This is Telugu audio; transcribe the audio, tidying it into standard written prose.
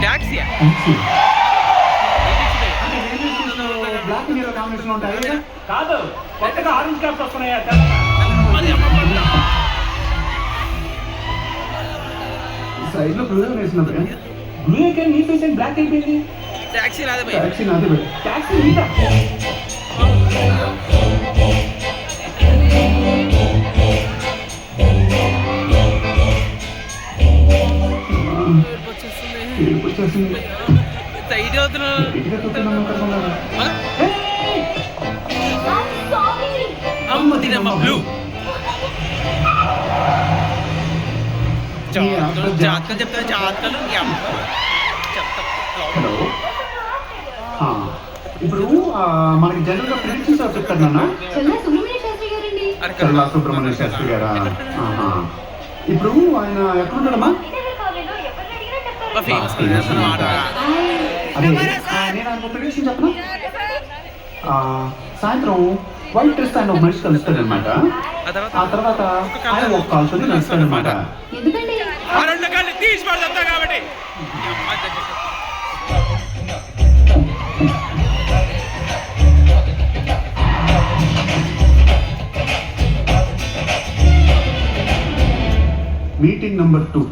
ట్యాక్సీయా? బ్లాక్ నీళ్ళ కాంబినేషన్ ఉంటాయి కాదు, కొత్తగా ఆరెంజ్ క్యాప్స్ వస్తున్నాయా? సైడ్ లో బ్లూ వేసిన బ్లూ అయితే నీ ఫేస్ బ్లాక్ అయిపోయింది. ట్యాక్సీ నాదే భయ్యా. ట్యాక్సీ నాది భయ్. ట్యాక్సీ నీదా? ఏడుపు వచ్చేసింది. సైడ్ అవుతున్నాను. ఇంటికి కూర్చున్నాం అనుకుంటున్నారా? అమ్మ తినమ్మ బ్లూ. జాతకలు చెప్తా, జాతకాలు చెప్తా. హలో. ఇప్పుడు మనకి జనరల్ గా ప్రిడిక్షన్స్ చెప్తారు నాన్న. చల్లా సుబ్రహ్మణ్య శాస్త్రి గారా? ఇప్పుడు ఆయన ఎక్కడున్నాడమ్మా? ఫేమస్ అదే నేను ఆయన ప్రిడిక్షన్ చెప్పనా? సాయంత్రం వైట్ డ్రెస్ ఆయన ఒక మనిషి కలుస్తాడనమాట. ఆ తర్వాత ఆయన ఒక కాల్తో కలుస్తాడనమాట. తీసి పడతా కాబట్టి మీటింగ్ నంబర్ 2.